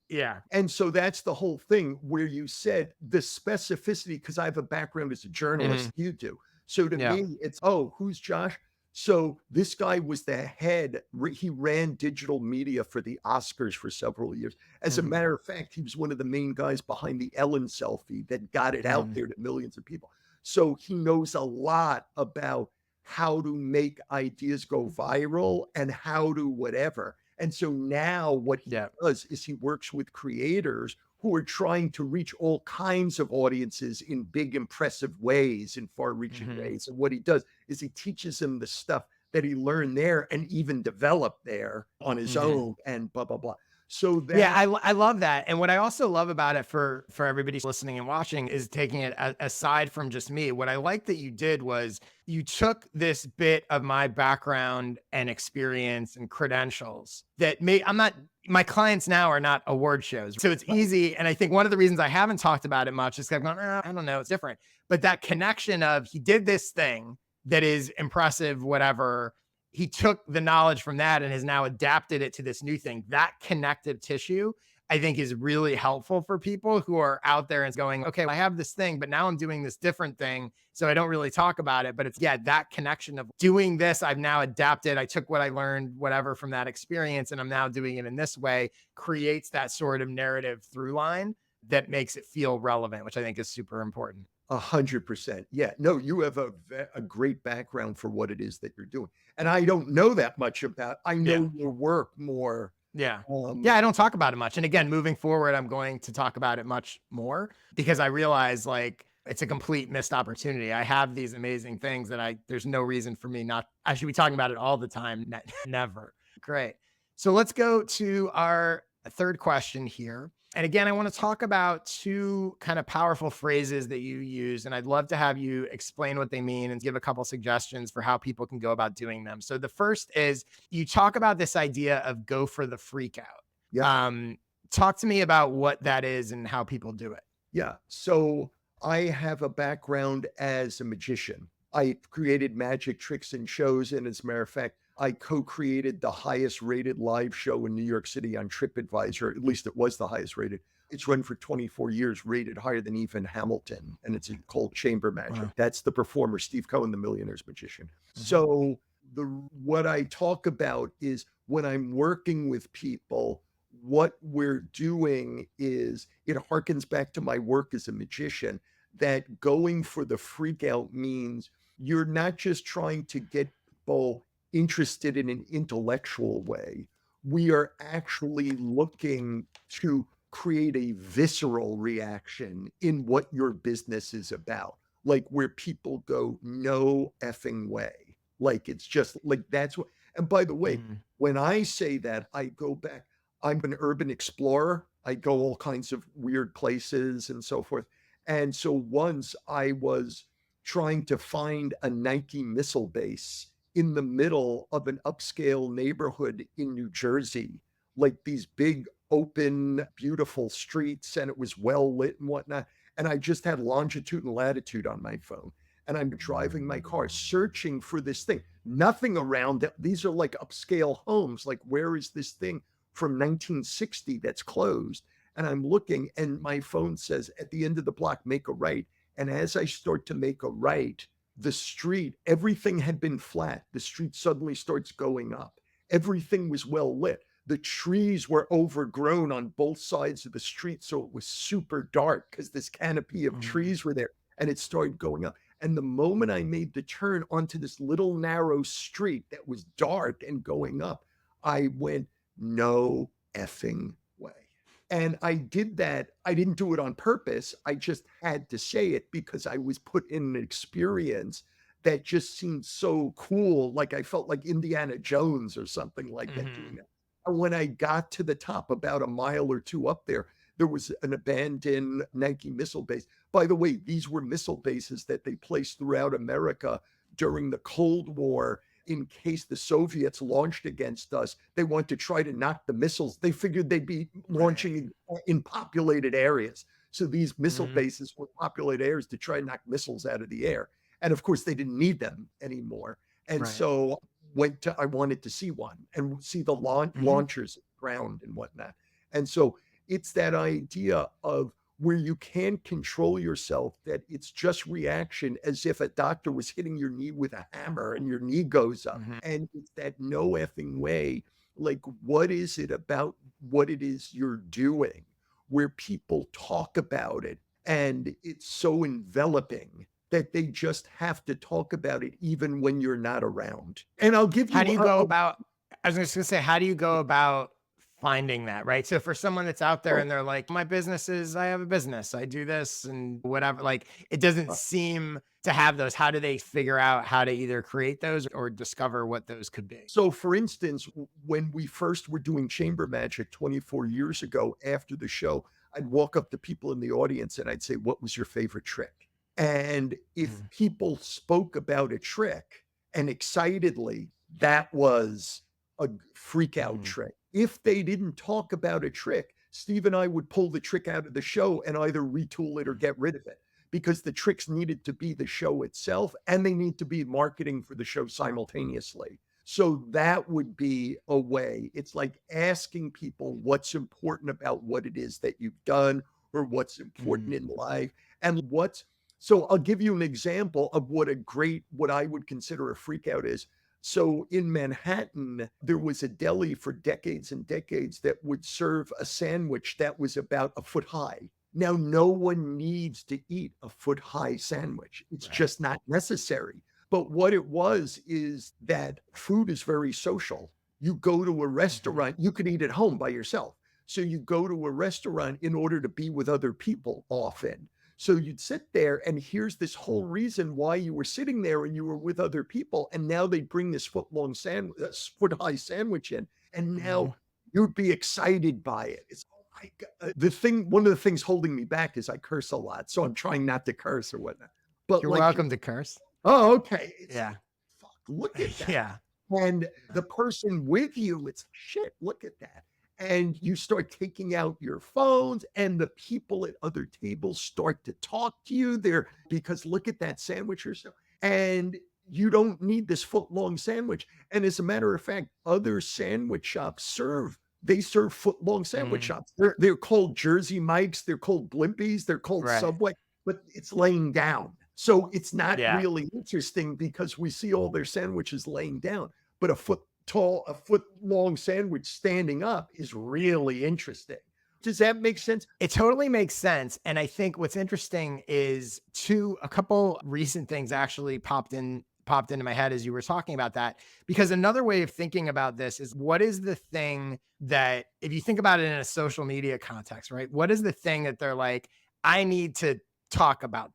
And so that's the whole thing where you said the specificity, because I have a background as a journalist, you do. So to me, it's, oh, who's Josh? So this guy was the head. He ran digital media for the Oscars for several years. As a matter of fact, he was one of the main guys behind the Ellen selfie that got it out there to millions of people. So he knows a lot about how to make ideas go viral and how to whatever. And so now what he does is he works with creators who are trying to reach all kinds of audiences in big, impressive ways, in far-reaching ways. And what he does is he teaches them the stuff that he learned there and even developed there on his own and blah, blah, blah. So that,
I love that. And what I also love about it for everybody listening and watching is taking it aside from just me. What I like that you did was you took this bit of my background and experience and credentials that my clients now are not award shows. So it's easy. And I think one of the reasons I haven't talked about it much is because I'm going, I don't know, it's different. But that connection of he did this thing that is impressive, whatever. He took the knowledge from that and has now adapted it to this new thing. That connective tissue, I think, is really helpful for people who are out there and going, okay, I have this thing, but now I'm doing this different thing. So I don't really talk about it, but it's that connection of doing this. I've now adapted. I took what I learned, whatever, from that experience, and I'm now doing it in this way, creates that sort of narrative through line that makes it feel relevant, which I think is super important.
100%. Yeah. No, you have a great background for what it is that you're doing. And I don't know that much about, I know your work more.
I don't talk about it much. And again, moving forward, I'm going to talk about it much more because I realize like it's a complete missed opportunity. I have these amazing things that there's no reason for me not, I should be talking about it all the time. Never. Great. So let's go to our third question here. And again, I want to talk about two kind of powerful phrases that you use, and I'd love to have you explain what they mean and give a couple suggestions for how people can go about doing them. So the first is you talk about this idea of go for the freakout. Talk to me about what that is and how people do it.
Yeah. So I have a background as a magician. I created magic tricks and shows. And as a matter of fact, I co-created the highest rated live show in New York City on TripAdvisor. At least it was the highest rated. It's run for 24 years, rated higher than even Hamilton. And it's called Chamber Magic. Wow. That's the performer, Steve Cohen, the Millionaire's magician. So what I talk about is when I'm working with people, what we're doing is it harkens back to my work as a magician, that going for the freak out means you're not just trying to get people interested in an intellectual way. We are actually looking to create a visceral reaction in what your business is about. Like where people go, no effing way. Like it's just like that's what, and by the way, when I say that, I go back, I'm an urban explorer. I go all kinds of weird places and so forth. And so once I was trying to find a Nike missile base in the middle of an upscale neighborhood in New Jersey, like these big, open, beautiful streets, and it was well lit and whatnot. And I just had longitude and latitude on my phone. And I'm driving my car searching for this thing. Nothing around it. These are like upscale homes. Like, where is this thing from 1960 that's closed? And I'm looking, and my phone says at the end of the block, make a right. And as I start to make a right, the street, everything had been flat. The street suddenly starts going up. Everything was well lit. The trees were overgrown on both sides of the street. So it was super dark because this canopy of trees were there, and it started going up. And the moment I made the turn onto this little narrow street that was dark and going up, I went, no effing way. And I did that. I didn't do it on purpose. I just had to say it because I was put in an experience that just seemed so cool. Like I felt like Indiana Jones or something like that doing that. And when I got to the top, about a mile or two up there, there was an abandoned Nike missile base. By the way, these were missile bases that they placed throughout America during the Cold War in case the Soviets launched against us. They wanted to try to knock the missiles. They figured they'd be launching in populated areas. So these missile bases were populated areas to try and knock missiles out of the air. And of course, they didn't need them anymore. And so I wanted to see one and see the launchers ground and whatnot. And so it's that idea of where you can control yourself, that it's just reaction, as if a doctor was hitting your knee with a hammer and your knee goes up. And it's that no effing way. Like, what is it about what it is you're doing where people talk about it and it's so enveloping that they just have to talk about it even when you're not around? And I'll give you—
How do you go about, I was just gonna say, how do you go about finding that, right? So for someone that's out there and they're like, my business is, I have a business, I do this and whatever, like it doesn't seem to have those. How do they figure out how to either create those or discover what those could be?
So for instance, when we first were doing chamber magic 24 years ago, after the show, I'd walk up to people in the audience and I'd say, what was your favorite trick? And if people spoke about a trick and excitedly, that was a freak out trick. If they didn't talk about a trick, Steve and I would pull the trick out of the show and either retool it or get rid of it, because the tricks needed to be the show itself and they need to be marketing for the show simultaneously. So that would be a way. It's like asking people what's important about what it is that you've done, or what's important in life, and so I'll give you an example of what I would consider a freak out is. So in Manhattan, there was a deli for decades and decades that would serve a sandwich that was about a foot high. Now, no one needs to eat a foot high sandwich. It's just not necessary. But what it was is that food is very social. You go to a restaurant, you can eat at home by yourself. So you go to a restaurant in order to be with other people often. So you'd sit there, and here's this whole reason why you were sitting there and you were with other people. And now they bring this foot high sandwich in, and now you'd be excited by it. It's, oh my God. One of the things holding me back is I curse a lot. So I'm trying not to curse or whatnot. But
You're welcome to curse.
Oh, okay. Fuck, look at that. And the person with you, it's shit, look at that. And you start taking out your phones, and the people at other tables start to talk to you there because look at that sandwich or so. And you don't need this foot-long sandwich. And as a matter of fact, other sandwich shops serve foot-long sandwich shops. They're called Jersey Mike's, they're called Blimpies, they're called Subway, but it's laying down. So it's not really interesting because we see all their sandwiches laying down, but a foot long sandwich standing up is really interesting. Does that make sense?
It totally makes sense. And I think what's interesting is a couple recent things actually popped into my head as you were talking about that, because another way of thinking about this is, what is the thing that, if you think about it in a social media context, right? What is the thing that they're like, I need to talk about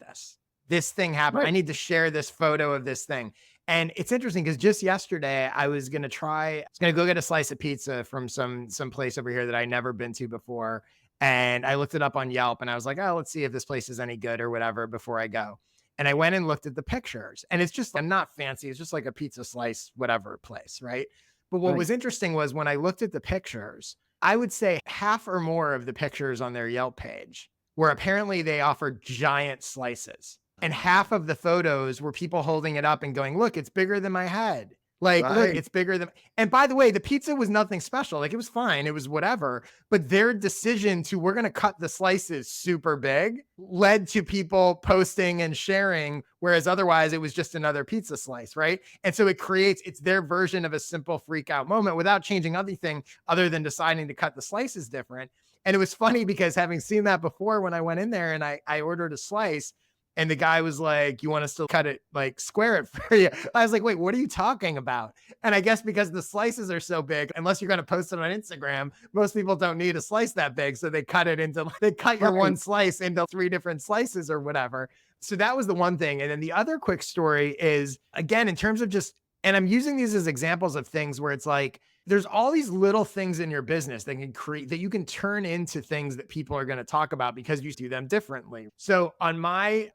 this thing happened. I need to share this photo of this thing. And it's interesting because just yesterday I was going to go get a slice of pizza from some place over here that I never been to before. And I looked it up on Yelp and I was like, oh, let's see if this place is any good or whatever before I go. And I went and looked at the pictures, and it's just, I'm not fancy. It's just like a pizza slice, whatever place, right? But what
Right.
was interesting was when I looked at the pictures, I would say half or more of the pictures on their Yelp page where apparently they offered giant slices. And half of the photos were people holding it up and going, look, it's bigger than my head. Like, look,
Right.
it's bigger than. And by the way, the pizza was nothing special. Like, it was fine. It was whatever. But their decision to, we're going to cut the slices super big, led to people posting and sharing, whereas otherwise it was just another pizza slice, right? And so it's their version of a simple freak out moment without changing anything other than deciding to cut the slices different. And it was funny because having seen that before, when I went in there and I ordered a slice, and the guy was like, you want us to cut it, like square it for you? I was like, wait, what are you talking about? And I guess because the slices are so big, unless you're going to post it on Instagram, most people don't need a slice that big. So they cut your one
Right.
slice into 3 different slices or whatever. So that was the one thing. And then the other quick story is, again, in terms of just, and I'm using these as examples of things where it's like, there's all these little things in your business that can create, that you can turn into things that people are going to talk about because you do them differently. So on my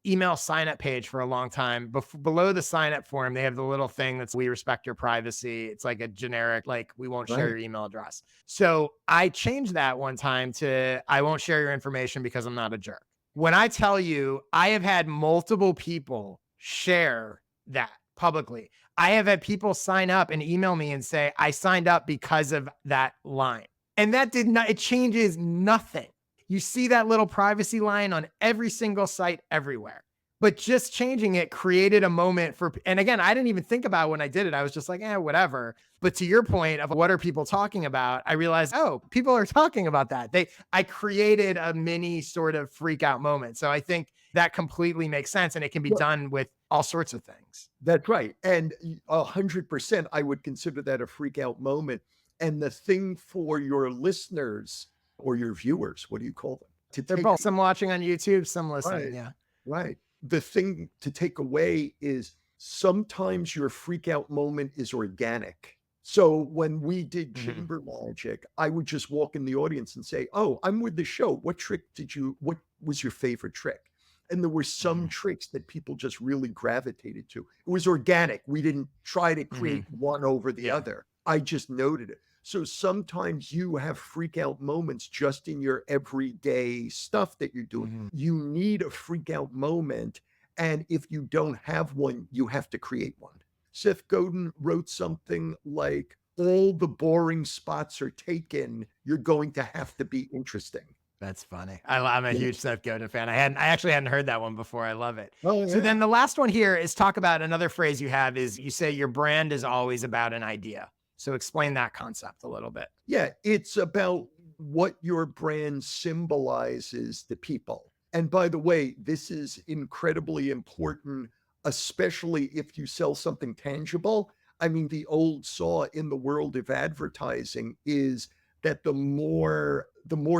email sign up page for a long time, below the sign up form, they have the little thing that's, we respect your privacy. It's like a generic, like, we won't share
Right.
your email address. So I changed that one time to, I won't share your information because I'm not a jerk. When I tell you, I have had multiple people share that publicly. I have had people sign up and email me and say, I signed up because of that line. And that did not, it changes nothing. You see that little privacy line on every single site everywhere. But just changing it created a moment for, and again, I didn't even think about it when I did it. I was just like, whatever. But to your point of what are people talking about, I realized, oh, people are talking about that. I created a mini sort of freak out moment. So I think that completely makes sense. And it can be
Well,
done with all sorts of things.
that's right. And 100%, I would consider that a freak out moment. And the thing for your listeners or your viewers, what do you call them? To
They're
take
both, some watching on YouTube, some listening.
right,
Yeah.
right. The thing to take away is sometimes your freak out moment is organic. So when we did
Mhm.
chamber magic, I would just walk in the audience and say, "Oh, I'm with the show. What was your favorite trick?" And there were some
Mhm.
tricks that people just really gravitated to. It was organic. We didn't try to create
Mhm.
one over the
Yeah.
other. I just noted it. So sometimes you have freak out moments just in your everyday stuff that you're doing.
Mhm.
You need a freak out moment. And if you don't have one, you have to create one. Seth Godin wrote something like, all the boring spots are taken. You're going to have to be interesting.
That's funny. I'm a huge Seth Godin fan. I actually hadn't heard that one before. I love it.
Oh,
So
yeah.
then the last one here is talk about another phrase you have is, you say your brand is always about an idea. So explain that concept a little bit.
Yeah, it's about what your brand symbolizes to people. And by the way, this is incredibly important, especially if you sell something tangible. I mean, the old saw in the world of advertising is that the more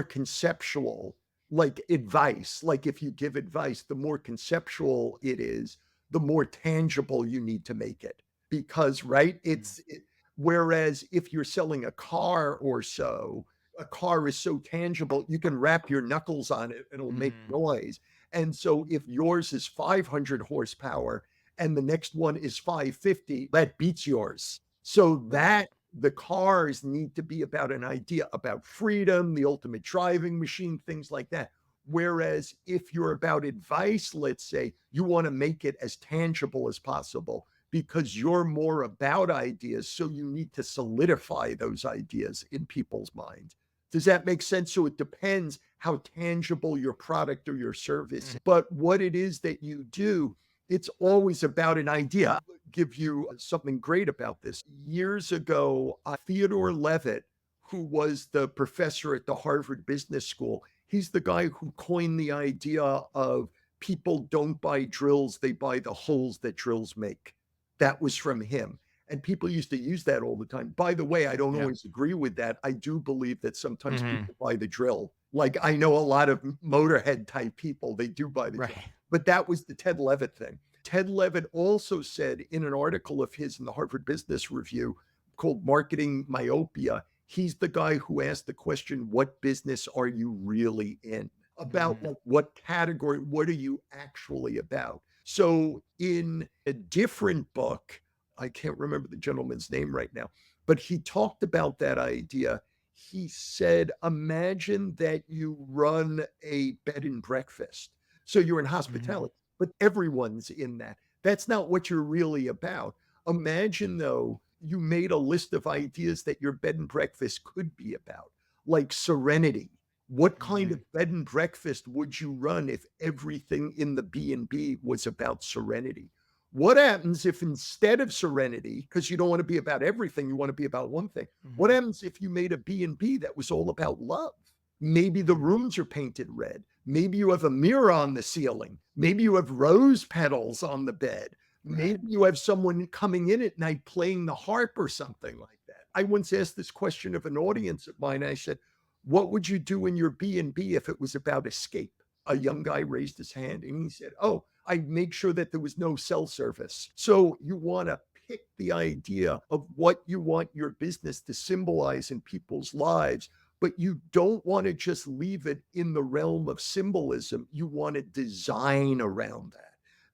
conceptual, like advice, like if you give advice, the more conceptual it is, the more tangible you need to make it. Because, right,
Mhm.
whereas if you're selling a car or so, a car is so tangible, you can wrap your knuckles on it, it'll make
Mhm.
noise. And so if yours is 500 horsepower and the next one is 550, that beats yours. So
Right.
that the cars need to be about an idea about freedom, the ultimate driving machine, things like that. Whereas if you're about advice, let's say, you want to make it as tangible as possible because you're more about ideas. So you need to solidify those ideas in people's minds. Does that make sense? So it depends how tangible your product or your service,
Mhm.
but what it is that you do, it's always about an idea. I'll give you something great about this. Years ago, Theodore Levitt, who was the professor at the Harvard Business School, he's the guy who coined the idea of people don't buy drills, they buy the holes that drills make. That was from him. And people used to use that all the time. By the way, I don't
Yeah.
always agree with that. I do believe that sometimes
Mhm.
people buy the drill. Like I know a lot of Motorhead type people, they do buy the drill.
Right.
But that was the Ted Levitt thing. Ted Levitt also said in an article of his in the Harvard Business Review called Marketing Myopia, he's the guy who asked the question, what business are you really in? about like what category, what are you actually about? So in a different book, I can't remember the gentleman's name right now, but he talked about that idea. He said, imagine that you run a bed and breakfast. So you're in hospitality, but everyone's in that. That's not what you're really about. Imagine, though, you made a list of ideas that your bed and breakfast could be about, like serenity. What kind of bed and breakfast would you run if everything in the B&B was about serenity? What happens if instead of serenity, because you don't want to be about everything, you want to be about one thing. What happens if you made a B&B that was all about love? Maybe the rooms are painted red. Maybe you have a mirror on the ceiling. Maybe you have rose petals on the bed. Maybe you have someone coming in at night playing the harp or something like that. I once asked this question of an audience of mine. I said, what would you do in your B&B if it was about escape? A young guy raised his hand and he said, oh, I make sure that there was no cell service. So you want to pick the idea of what you want your business to symbolize in people's lives, but you don't want to just leave it in the realm of symbolism. You want to design around that.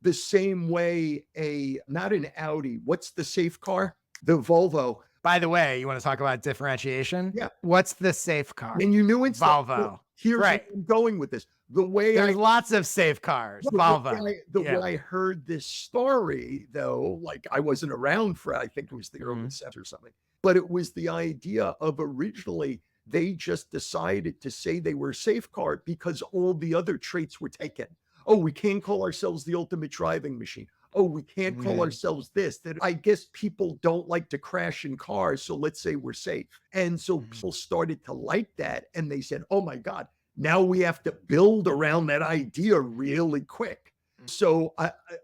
The same way not an Audi, what's the safe car? The Volvo.
By the way, you want to talk about differentiation?
Yeah.
What's the safe car?
And you knew it's
Volvo.
Here's where I'm going with this. The way
There's lots of safe cars. Volvo.
The way I heard this story, though, like I wasn't around for, I think it was the early 70s or something, but it was the idea of originally they just decided to say they were a safe car because all the other traits were taken. Oh, we can't call ourselves the ultimate driving machine. Oh, we can't call ourselves this. That I guess people don't like to crash in cars, so let's say we're safe. And so people started to like that, and they said, oh my God, now we have to build around that idea really quick. So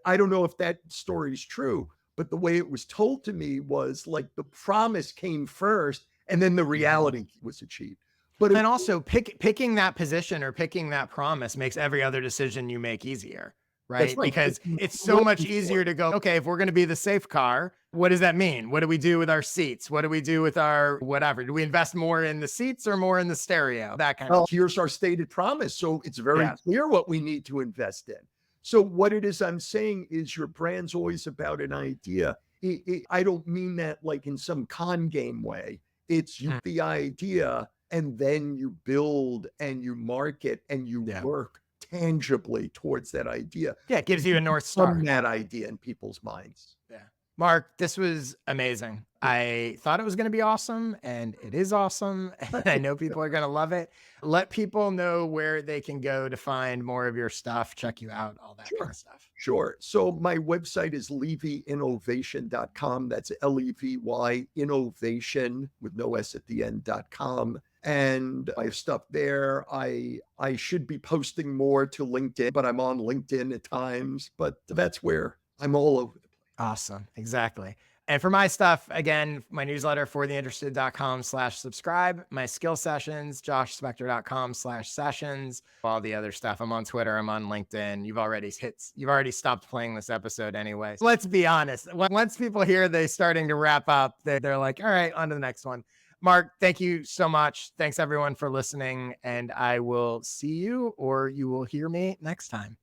I don't know if that story is true, but the way it was told to me was like the promise came first, and then the reality was achieved. But
and also picking that position or picking that promise makes every other decision you make easier, right? Because it's so much easier to go, okay, if we're going to be the safe car, what does that mean? What do we do with our seats? What do we do with our whatever? Do we invest more in the seats or more in the stereo? That kind of.
Here's our stated promise. So it's very clear what we need to invest in. So what it is I'm saying is your brand's always about an idea. I don't mean that like in some con game way. It's the idea, and then you build and you market and you work tangibly towards that idea.
Yeah, it gives you a North Star.
From that idea in people's minds.
Yeah. Mark, this was amazing. I thought it was going to be awesome, and it is awesome. And I know people are going to love it. Let people know where they can go to find more of your stuff, check you out, all that kind of stuff.
Sure. So my website is levyinnovation.com. That's Levy innovation with no S at the end.com. And I have stuff there. I should be posting more to LinkedIn, but I'm on LinkedIn at times. But that's where I'm all over the place.
Awesome. Exactly. And for my stuff, again, my newsletter, fortheinterested.com/subscribe, my skill sessions, joshspector.com/sessions, all the other stuff. I'm on Twitter. I'm on LinkedIn. You've already stopped playing this episode anyway. So let's be honest. Once people hear they're starting to wrap up, they're like, all right, on to the next one. Mark, thank you so much. Thanks everyone for listening. And I will see you, or you will hear me next time.